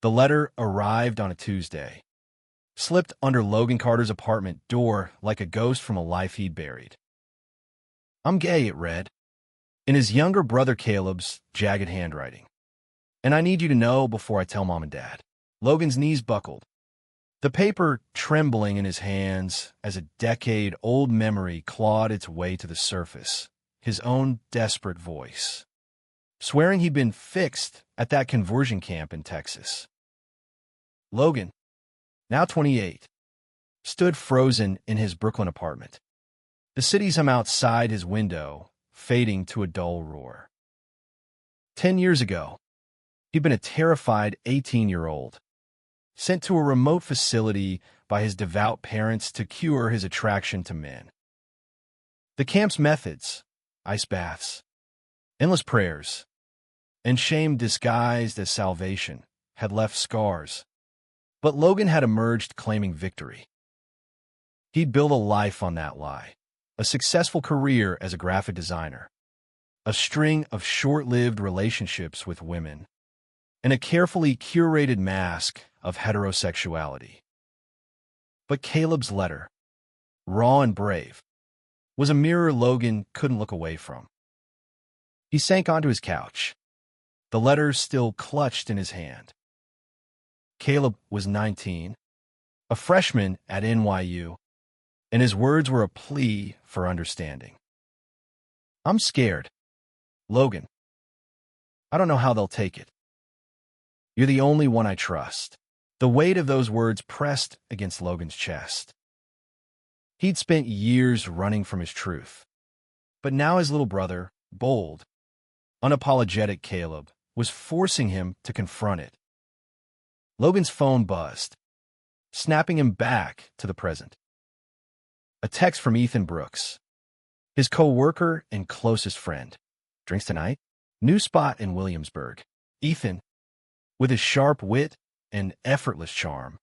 The letter arrived on a Tuesday, slipped under Logan Carter's apartment door like a ghost from a life he'd buried. "I'm gay," it read, in his younger brother Caleb's jagged handwriting. "And I need you to know before I tell Mom and Dad." Logan's knees buckled, the paper trembling in his hands as a decade-old memory clawed its way to the surface, his own desperate voice, swearing he'd been fixed at that conversion camp in Texas. Logan, now 28, stood frozen in his Brooklyn apartment, the city's hum outside his window fading to a dull roar. 10 years ago, he'd been a terrified 18-year-old, sent to a remote facility by his devout parents to cure his attraction to men. The camp's methods, ice baths, endless prayers, and shame disguised as salvation, had left scars. But Logan had emerged claiming victory. He'd built a life on that lie, a successful career as a graphic designer, a string of short-lived relationships with women, and a carefully curated mask of heterosexuality. But Caleb's letter, raw and brave, was a mirror Logan couldn't look away from. He sank onto his couch, the letter still clutched in his hand. Caleb was 19, a freshman at NYU, and his words were a plea for understanding. "I'm scared, Logan. I don't know how they'll take it. You're the only one I trust." The weight of those words pressed against Logan's chest. He'd spent years running from his truth, but now his little brother, bold, unapologetic Caleb, was forcing him to confront it. Logan's phone buzzed, snapping him back to the present. A text from Ethan Brooks, his co-worker and closest friend. "Drinks tonight? New spot in Williamsburg." Ethan, with his sharp wit and effortless charm,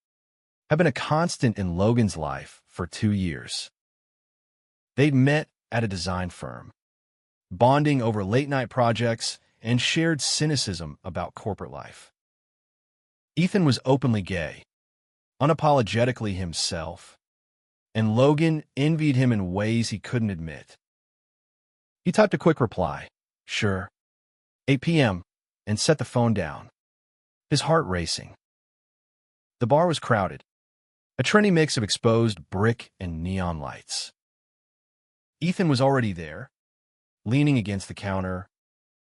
had been a constant in Logan's life for 2 years. They'd met at a design firm, bonding over late-night projects and shared cynicism about corporate life. Ethan was openly gay, unapologetically himself, and Logan envied him in ways he couldn't admit. He typed a quick reply, "Sure, 8 p.m., and set the phone down, his heart racing. The bar was crowded, a trendy mix of exposed brick and neon lights. Ethan was already there, leaning against the counter,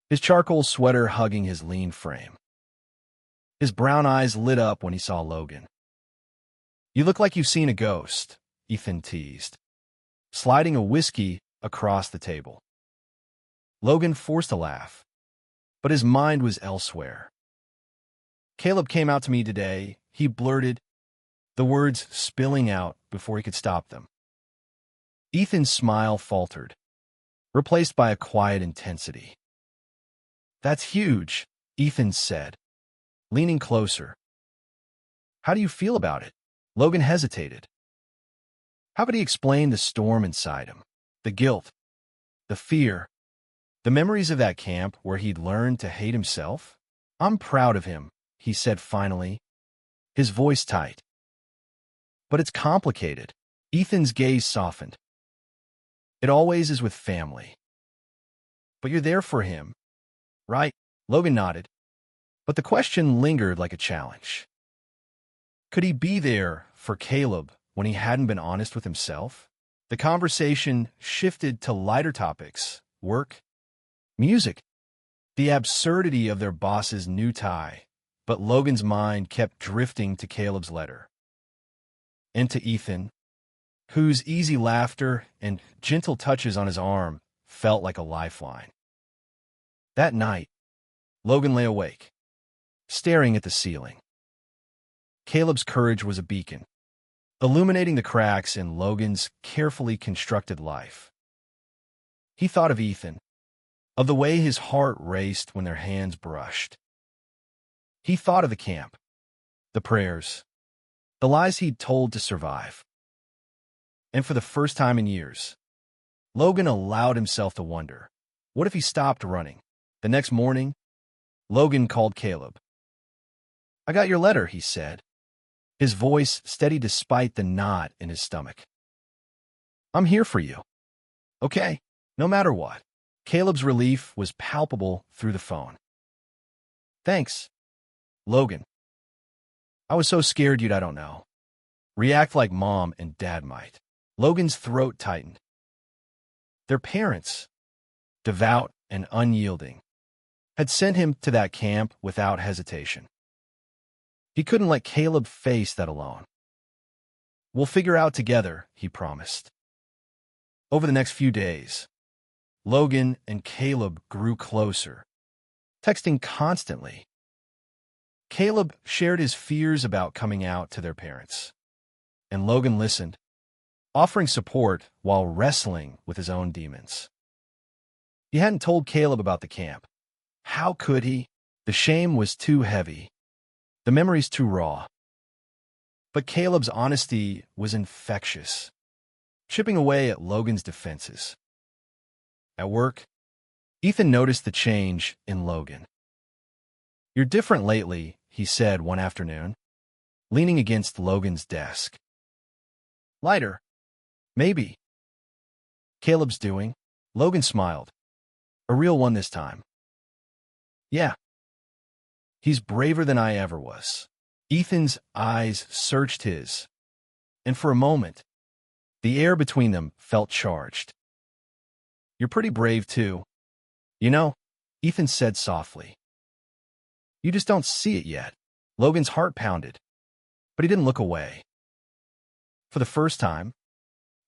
his charcoal sweater hugging his lean frame. His brown eyes lit up when he saw Logan. "You look like you've seen a ghost," Ethan teased, sliding a whiskey across the table. Logan forced a laugh, but his mind was elsewhere. "Caleb came out to me today," he blurted, the words spilling out before he could stop them. Ethan's smile faltered, replaced by a quiet intensity. "That's huge," Ethan said, leaning closer. "How do you feel about it?" Logan hesitated. How could he explain the storm inside him? The guilt, the fear, the memories of that camp where he'd learned to hate himself? "I'm proud of him," he said finally, his voice tight. "But it's complicated." Ethan's gaze softened. "It always is with family." "But you're there for him, right?" Logan nodded, but the question lingered like a challenge. Could he be there for Caleb when he hadn't been honest with himself? The conversation shifted to lighter topics: work, music, the absurdity of their boss's new tie, but Logan's mind kept drifting to Caleb's letter. And to Ethan, whose easy laughter and gentle touches on his arm felt like a lifeline. That night, Logan lay awake, staring at the ceiling. Caleb's courage was a beacon, illuminating the cracks in Logan's carefully constructed life. He thought of Ethan, of the way his heart raced when their hands brushed. He thought of the camp, the prayers, the lies he'd told to survive. And for the first time in years, Logan allowed himself to wonder, what if he stopped running? The next morning, Logan called Caleb. I got your letter, he said, his voice steady despite the knot in his stomach. I'm here for you. Okay, no matter what. Caleb's relief was palpable through the phone. Thanks, Logan. I was so scared I don't know. React like mom and dad might. Logan's throat tightened. Their parents, devout and unyielding, had sent him to that camp without hesitation. He couldn't let Caleb face that alone. We'll figure out together, he promised. Over the next few days, Logan and Caleb grew closer, texting constantly. Caleb shared his fears about coming out to their parents, and Logan listened, offering support while wrestling with his own demons. He hadn't told Caleb about the camp. How could he? The shame was too heavy, the memories too raw. But Caleb's honesty was infectious, chipping away at Logan's defenses. At work, Ethan noticed the change in Logan. You're different lately, he said one afternoon, leaning against Logan's desk. Lighter, maybe. Caleb's doing. Logan smiled. A real one this time. Yeah. He's braver than I ever was. Ethan's eyes searched his, and for a moment, the air between them felt charged. You're pretty brave, too. You know, Ethan said softly. You just don't see it yet. Logan's heart pounded, but he didn't look away. For the first time,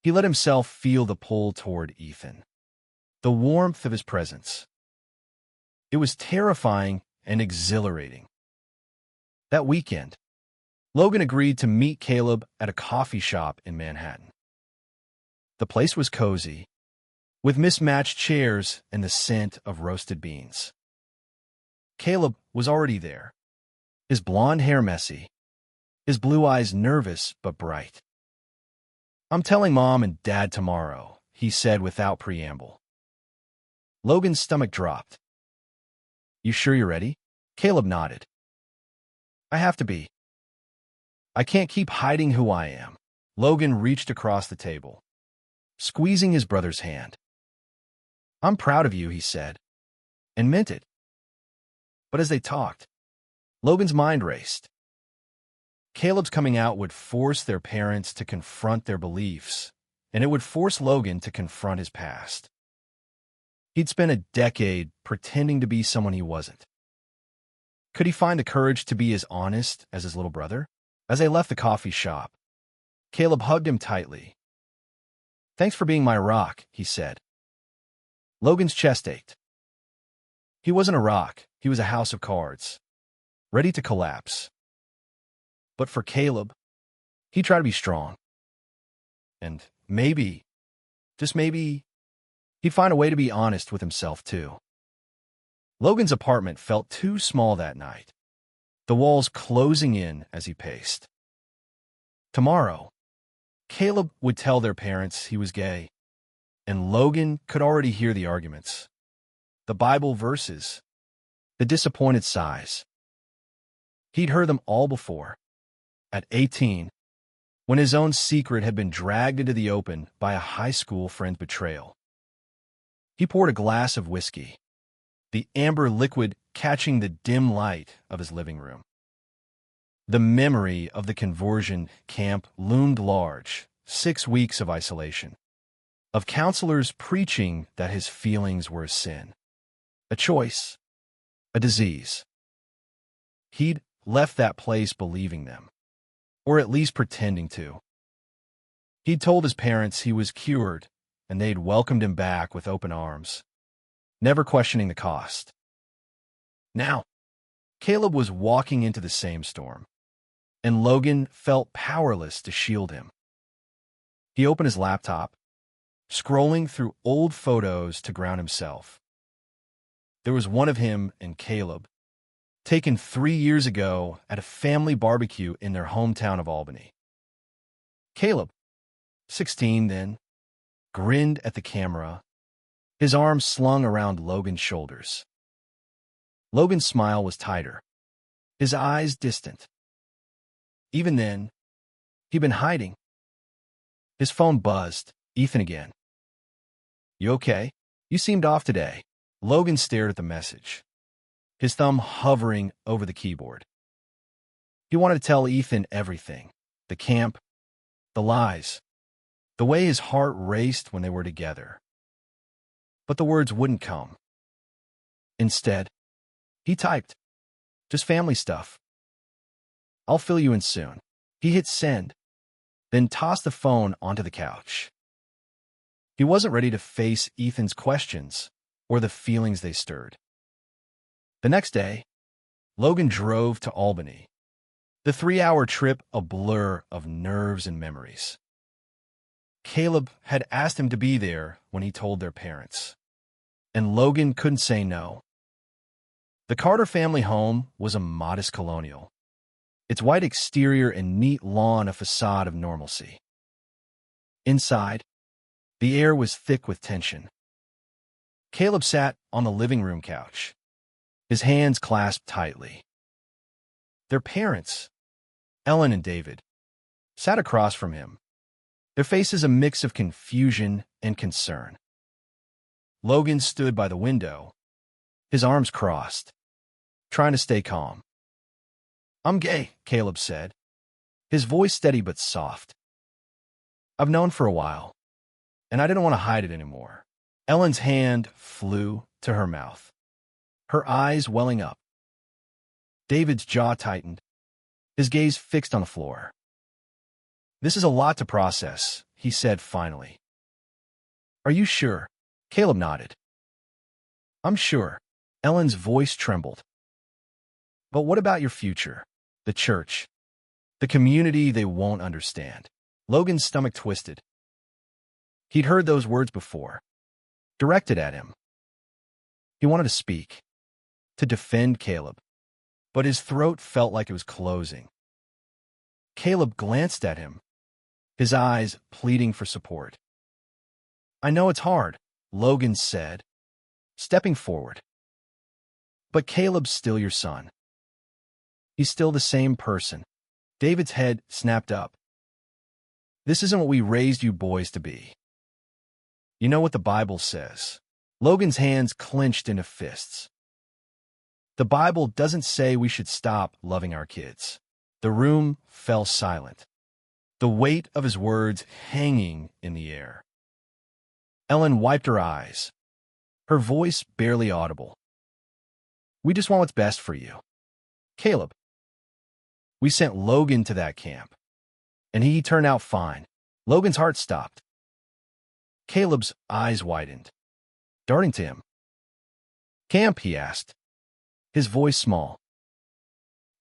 he let himself feel the pull toward Ethan, the warmth of his presence. It was terrifying and exhilarating. That weekend, Logan agreed to meet Caleb at a coffee shop in Manhattan. The place was cozy, with mismatched chairs and the scent of roasted beans. Caleb was already there, his blonde hair messy, his blue eyes nervous but bright. I'm telling Mom and Dad tomorrow, he said without preamble. Logan's stomach dropped. You sure you're ready? Caleb nodded. I have to be. I can't keep hiding who I am. Logan reached across the table, squeezing his brother's hand. I'm proud of you, he said, and meant it. But as they talked, Logan's mind raced. Caleb's coming out would force their parents to confront their beliefs, and it would force Logan to confront his past. He'd spent a decade pretending to be someone he wasn't. Could he find the courage to be as honest as his little brother? As they left the coffee shop, Caleb hugged him tightly. Thanks for being my rock, he said. Logan's chest ached. He wasn't a rock, he was a house of cards, ready to collapse. But for Caleb, he tried to be strong. And maybe, just maybe, he'd find a way to be honest with himself too. Logan's apartment felt too small that night, the walls closing in as he paced. Tomorrow, Caleb would tell their parents he was gay, and Logan could already hear the arguments, the Bible verses, the disappointed sighs. He'd heard them all before. At 18, when his own secret had been dragged into the open by a high school friend's betrayal. He poured a glass of whiskey, the amber liquid catching the dim light of his living room. The memory of the conversion camp loomed large, 6 weeks of isolation, of counselors preaching that his feelings were a sin, a choice, a disease. He'd left that place believing them, or at least pretending to. He'd told his parents he was cured, and they'd welcomed him back with open arms, never questioning the cost. Now, Caleb was walking into the same storm, and Logan felt powerless to shield him. He opened his laptop, scrolling through old photos to ground himself. There was one of him and Caleb, taken 3 years ago at a family barbecue in their hometown of Albany. Caleb, 16 then, grinned at the camera, his arms slung around Logan's shoulders. Logan's smile was tighter, his eyes distant. Even then, he'd been hiding. His phone buzzed. Ethan again. "You okay? You seemed off today." Logan stared at the message, his thumb hovering over the keyboard. He wanted to tell Ethan everything. The camp, the lies, the way his heart raced when they were together. But the words wouldn't come. Instead, he typed, "Just family stuff. I'll fill you in soon." He hit send, then tossed the phone onto the couch. He wasn't ready to face Ethan's questions or the feelings they stirred. The next day, Logan drove to Albany, the 3-hour trip a blur of nerves and memories. Caleb had asked him to be there when he told their parents, and Logan couldn't say no. The Carter family home was a modest colonial, its white exterior and neat lawn a facade of normalcy. Inside, the air was thick with tension. Caleb sat on the living room couch, his hands clasped tightly. Their parents, Ellen and David, sat across from him, their faces a mix of confusion and concern. Logan stood by the window, his arms crossed, trying to stay calm. "I'm gay," Caleb said, his voice steady but soft. "I've known for a while, and I didn't want to hide it anymore." Ellen's hand flew to her mouth, her eyes welling up. David's jaw tightened, his gaze fixed on the floor. "This is a lot to process," he said finally. "Are you sure?" Caleb nodded. "I'm sure." Ellen's voice trembled. "But what about your future? The church? The community they won't understand?" Logan's stomach twisted. He'd heard those words before, directed at him. He wanted to speak, to defend Caleb, but his throat felt like it was closing. Caleb glanced at him, his eyes pleading for support. "I know it's hard," Logan said, stepping forward. "But Caleb's still your son. He's still the same person." David's head snapped up. "This isn't what we raised you boys to be. You know what the Bible says." Logan's hands clenched into fists. "The Bible doesn't say we should stop loving our kids." The room fell silent, the weight of his words hanging in the air. Ellen wiped her eyes, her voice barely audible. "We just want what's best for you, Caleb. We sent Logan to that camp, and he turned out fine." Logan's heart stopped. Caleb's eyes widened, darting to him. "Camp?" he asked, his voice small.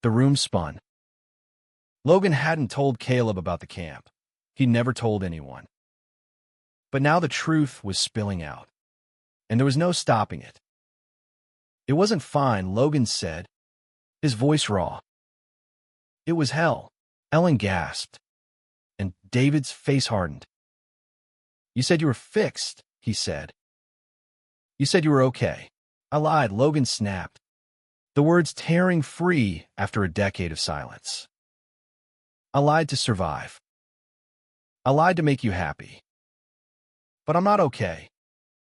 The room spun. Logan hadn't told Caleb about the camp. He never told anyone. But now the truth was spilling out, and there was no stopping it. "It wasn't fine," Logan said, his voice raw. "It was hell." Ellen gasped, and David's face hardened. "You said you were fixed," he said. "You said you were okay." "I lied," Logan snapped, the words tearing free after a decade of silence. "I lied to survive. I lied to make you happy. But I'm not okay,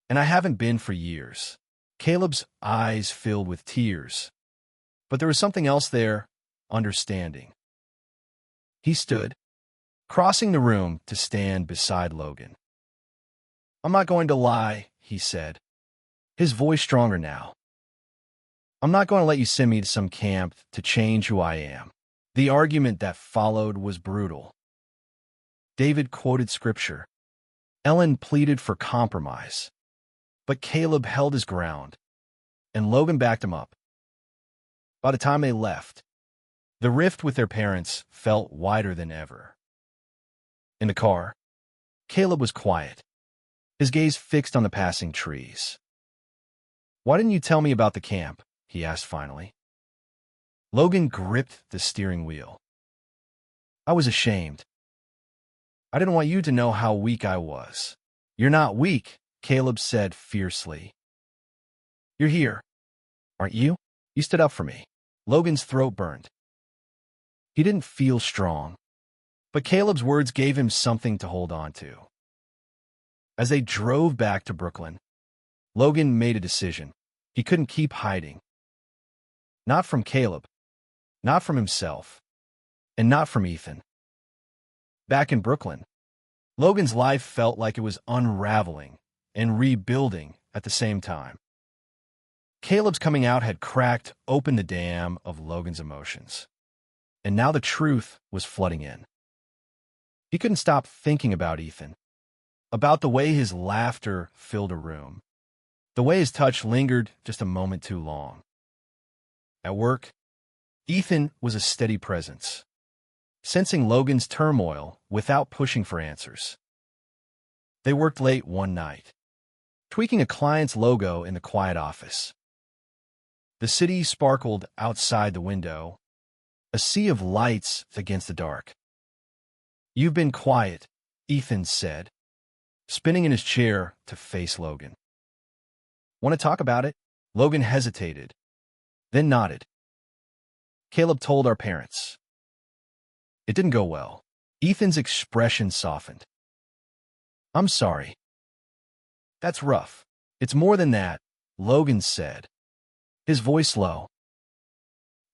and I haven't been for years." Caleb's eyes filled with tears, but there was something else there, understanding. He stood, crossing the room to stand beside Logan. "I'm not going to lie," he said, his voice stronger now. "I'm not going to let you send me to some camp to change who I am." The argument that followed was brutal. David quoted scripture. Ellen pleaded for compromise. But Caleb held his ground, and Logan backed him up. By the time they left, the rift with their parents felt wider than ever. In the car, Caleb was quiet, his gaze fixed on the passing trees. "Why didn't you tell me about the camp?" he asked finally. Logan gripped the steering wheel. "I was ashamed. I didn't want you to know how weak I was." "You're not weak," Caleb said fiercely. "You're here, aren't you? You stood up for me." Logan's throat burned. He didn't feel strong, but Caleb's words gave him something to hold on to. As they drove back to Brooklyn, Logan made a decision. He couldn't keep hiding. Not from Caleb, not from himself, and not from Ethan. Back in Brooklyn, Logan's life felt like it was unraveling and rebuilding at the same time. Caleb's coming out had cracked open the dam of Logan's emotions, and now the truth was flooding in. He couldn't stop thinking about Ethan, about the way his laughter filled a room, the way his touch lingered just a moment too long. At work, Ethan was a steady presence, sensing Logan's turmoil without pushing for answers. They worked late one night, tweaking a client's logo in the quiet office. The city sparkled outside the window, a sea of lights against the dark. "You've been quiet," Ethan said, spinning in his chair to face Logan. "Want to talk about it?" Logan hesitated, then nodded. "Caleb told our parents." It didn't go well. Ethan's expression softened. "I'm sorry." "That's rough." "It's more than that," Logan said, his voice low.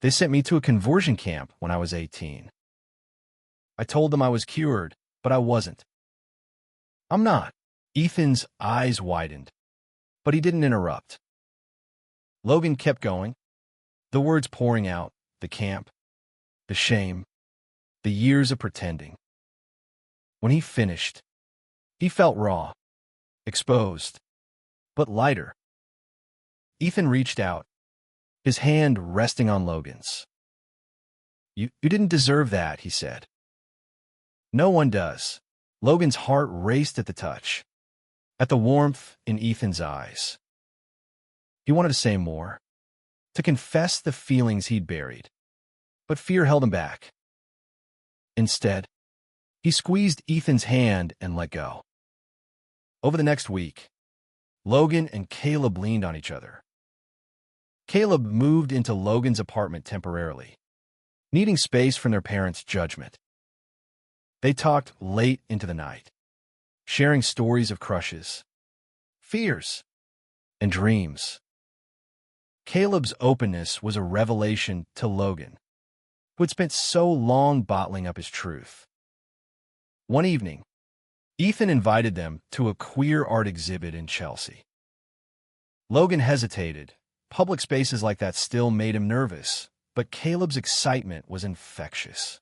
"They sent me to a conversion camp when I was 18. I told them I was cured, but I wasn't." "I'm not." Ethan's eyes widened, but he didn't interrupt. Logan kept going, the words pouring out, the camp, the shame, the years of pretending. When he finished, he felt raw, exposed, but lighter. Ethan reached out, his hand resting on Logan's. You didn't deserve that," he said. "No one does." Logan's heart raced at the touch, at the warmth in Ethan's eyes. He wanted to say more, to confess the feelings he'd buried, but fear held him back. Instead, he squeezed Ethan's hand and let go. Over the next week, Logan and Caleb leaned on each other. Caleb moved into Logan's apartment temporarily, needing space from their parents' judgment. They talked late into the night, sharing stories of crushes, fears, and dreams. Caleb's openness was a revelation to Logan, who had spent so long bottling up his truth. One evening, Ethan invited them to a queer art exhibit in Chelsea. Logan hesitated. Public spaces like that still made him nervous, but Caleb's excitement was infectious.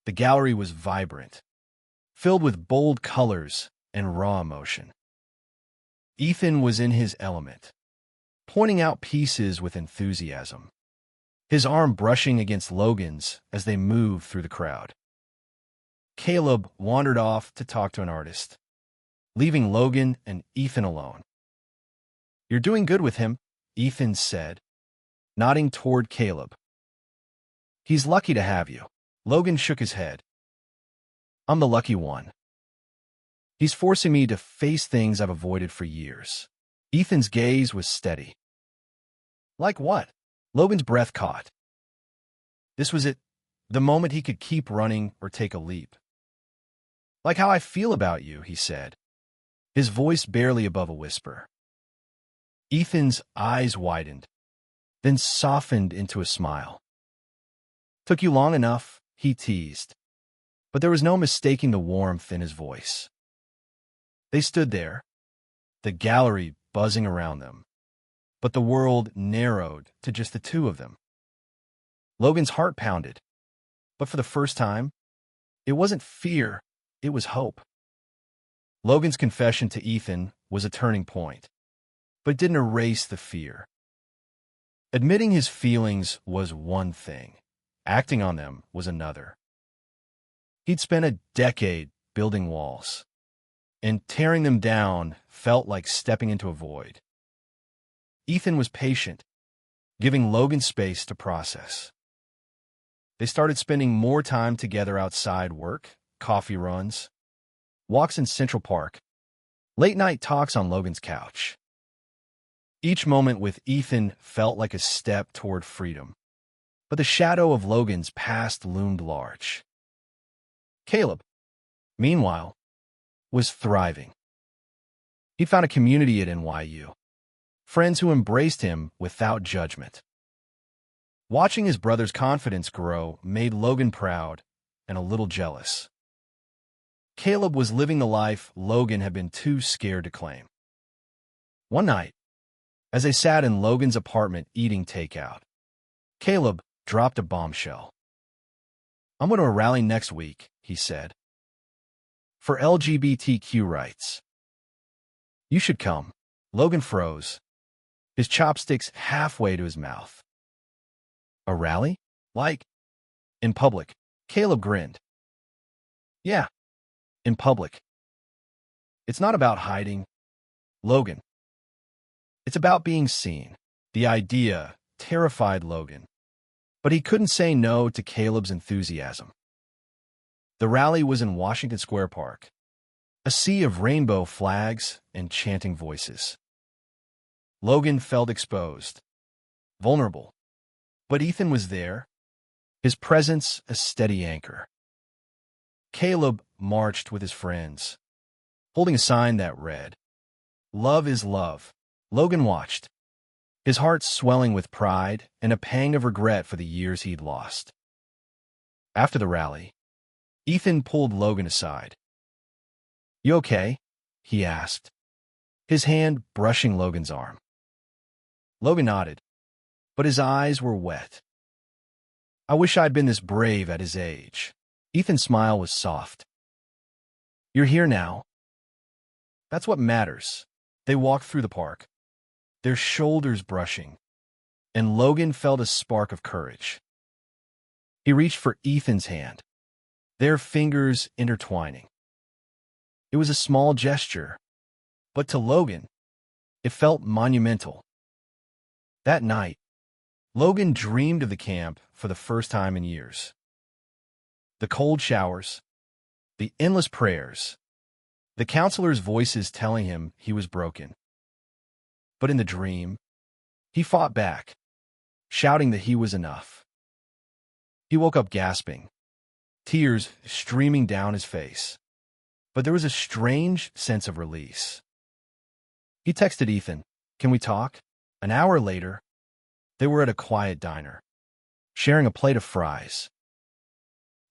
The gallery was vibrant, filled with bold colors and raw emotion. Ethan was in his element, pointing out pieces with enthusiasm, his arm brushing against Logan's as they moved through the crowd. Caleb wandered off to talk to an artist, leaving Logan and Ethan alone. "You're doing good with him," Ethan said, nodding toward Caleb. "He's lucky to have you." Logan shook his head. "I'm the lucky one. He's forcing me to face things I've avoided for years." Ethan's gaze was steady. "Like what?" Logan's breath caught. This was it, the moment he could keep running or take a leap. "Like how I feel about you," he said, his voice barely above a whisper. Ethan's eyes widened, then softened into a smile. "Took you long enough," he teased, but there was no mistaking the warmth in his voice. They stood there, the gallery buzzing around them, but the world narrowed to just the two of them. Logan's heart pounded, but for the first time, it wasn't fear, it was hope. Logan's confession to Ethan was a turning point, but it didn't erase the fear. Admitting his feelings was one thing. Acting on them was another. He'd spent a decade building walls, and tearing them down felt like stepping into a void. Ethan was patient, giving Logan space to process. They started spending more time together outside work, coffee runs, walks in Central Park, late-night talks on Logan's couch. Each moment with Ethan felt like a step toward freedom. but the shadow of Logan's past loomed large. Caleb, meanwhile, was thriving. He found a community at NYU, friends who embraced him without judgment. Watching his brother's confidence grow made Logan proud and a little jealous. Caleb was living the life Logan had been too scared to claim. One night, as they sat in Logan's apartment eating takeout, Caleb dropped a bombshell. "I'm going to a rally next week," he said, "for LGBTQ rights. You should come." Logan froze, his chopsticks halfway to his mouth. "A rally? Like, in public?" Caleb grinned. "Yeah, in public. It's not about hiding, Logan. It's about being seen." The idea terrified Logan, but he couldn't say no to Caleb's enthusiasm. The rally was in Washington Square Park, a sea of rainbow flags and chanting voices. Logan felt exposed, vulnerable, but Ethan was there, his presence a steady anchor. Caleb marched with his friends, holding a sign that read, "Love is love." Logan watched, his heart swelling with pride and a pang of regret for the years he'd lost. After the rally, Ethan pulled Logan aside. "You okay?" he asked, his hand brushing Logan's arm. Logan nodded, but his eyes were wet. "I wish I'd been this brave at his age." Ethan's smile was soft. "You're here now. That's what matters." They walked through the park, their shoulders brushing, and Logan felt a spark of courage. He reached for Ethan's hand, their fingers intertwining. It was a small gesture, but to Logan, it felt monumental. That night, Logan dreamed of the camp for the first time in years. The cold showers, the endless prayers, the counselors' voices telling him he was broken. But in the dream, he fought back, shouting that he was enough. He woke up gasping, tears streaming down his face, but there was a strange sense of release. He texted Ethan, "Can we talk?" An hour later, they were at a quiet diner, sharing a plate of fries.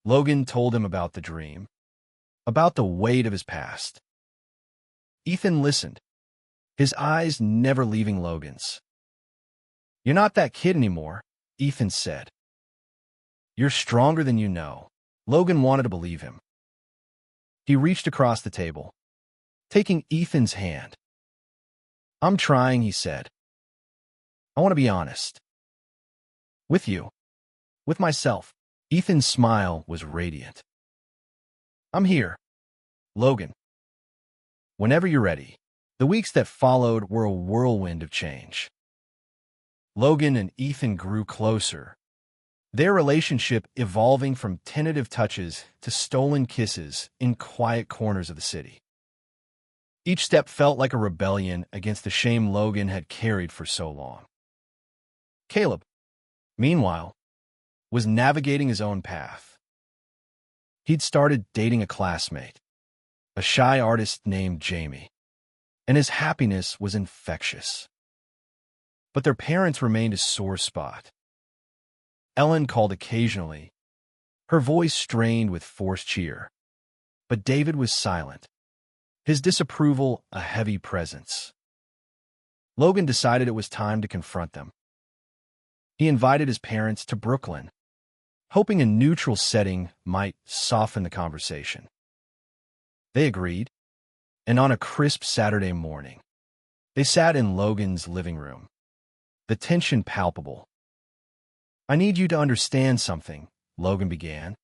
Logan told him about the dream, about the weight of his past. Ethan listened, his eyes never leaving Logan's. "You're not that kid anymore," Ethan said. "You're stronger than you know." Logan wanted to believe him. He reached across the table, taking Ethan's hand. "I'm trying," he said. "I want to be honest. With you. With myself." Ethan's smile was radiant. "I'm here, Logan. Whenever you're ready." The weeks that followed were a whirlwind of change. Logan and Ethan grew closer, their relationship evolving from tentative touches to stolen kisses in quiet corners of the city. Each step felt like a rebellion against the shame Logan had carried for so long. Caleb, meanwhile, was navigating his own path. He'd started dating a classmate, a shy artist named Jamie, and his happiness was infectious. But their parents remained a sore spot. Ellen called occasionally, her voice strained with forced cheer, but David was silent, his disapproval a heavy presence. Logan decided it was time to confront them. He invited his parents to Brooklyn, hoping a neutral setting might soften the conversation. They agreed, and on a crisp Saturday morning, they sat in Logan's living room, the tension palpable. "I need you to understand something," Logan began,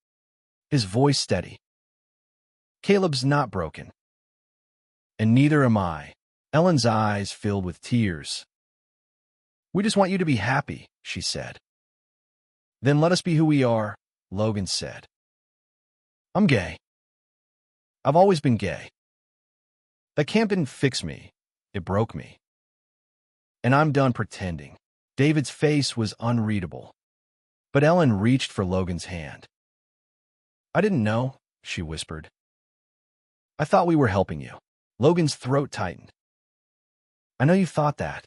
his voice steady. "Caleb's not broken. And neither am I." Ellen's eyes filled with tears. "We just want you to be happy," she said. "Then let us be who we are," Logan said. "I'm gay. I've always been gay. That camp didn't fix me. It broke me. And I'm done pretending." David's face was unreadable. But Ellen reached for Logan's hand. "I didn't know," she whispered. "I thought we were helping you." Logan's throat tightened. "I know you thought that.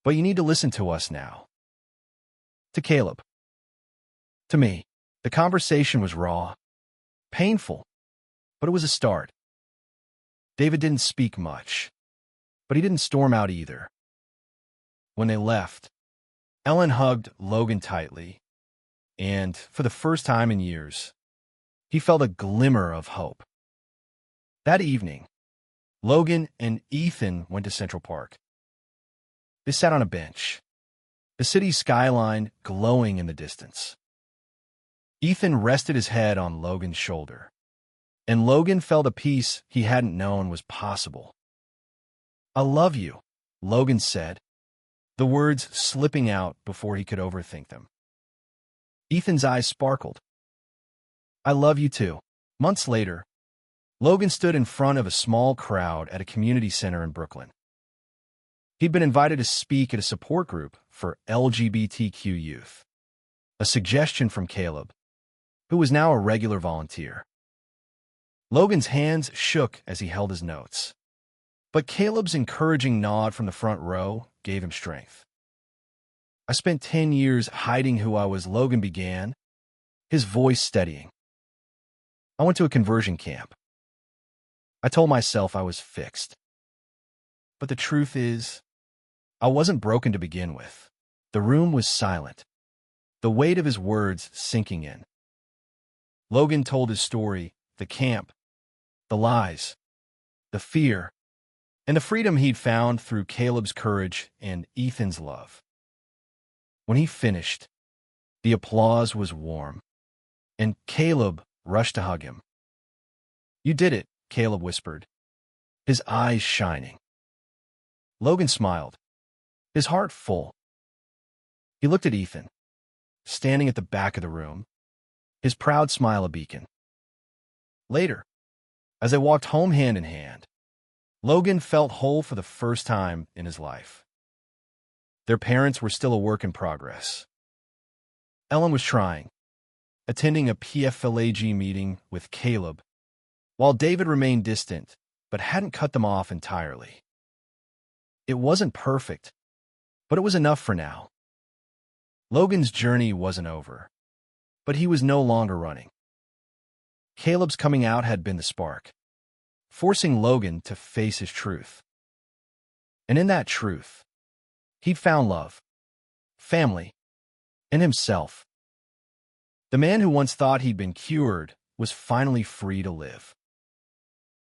But you need to listen to us now." To Caleb. To me. The conversation was raw, painful, but it was a start. David didn't speak much, but he didn't storm out either. When they left, Ellen hugged Logan tightly, and for the first time in years, he felt a glimmer of hope. That evening, Logan and Ethan went to Central Park. They sat on a bench, the city skyline glowing in the distance. Ethan rested his head on Logan's shoulder, and Logan felt a peace he hadn't known was possible. "I love you," Logan said, the words slipping out before he could overthink them. Ethan's eyes sparkled. "I love you too." Months later, Logan stood in front of a small crowd at a community center in Brooklyn. He'd been invited to speak at a support group for LGBTQ youth, a suggestion from Caleb, who was now a regular volunteer. Logan's hands shook as he held his notes, but Caleb's encouraging nod from the front row gave him strength. "I spent 10 years hiding who I was," Logan began, his voice steadying. "I went to a conversion camp. I told myself I was fixed. But the truth is, I wasn't broken to begin with." The room was silent, the weight of his words sinking in. Logan told his story, the camp, the lies, the fear, and the freedom he'd found through Caleb's courage and Ethan's love. When he finished, the applause was warm, and Caleb rushed to hug him. "You did it," Caleb whispered, his eyes shining. Logan smiled, his heart full. He looked at Ethan, standing at the back of the room, his proud smile a beacon. Later, as they walked home hand in hand, Logan felt whole for the first time in his life. Their parents were still a work in progress. Ellen was trying, attending a PFLAG meeting with Caleb, while David remained distant, but hadn't cut them off entirely. It wasn't perfect, but it was enough for now. Logan's journey wasn't over, but he was no longer running. Caleb's coming out had been the spark, forcing Logan to face his truth. And in that truth, he'd found love, family, and himself. The man who once thought he'd been cured was finally free to live.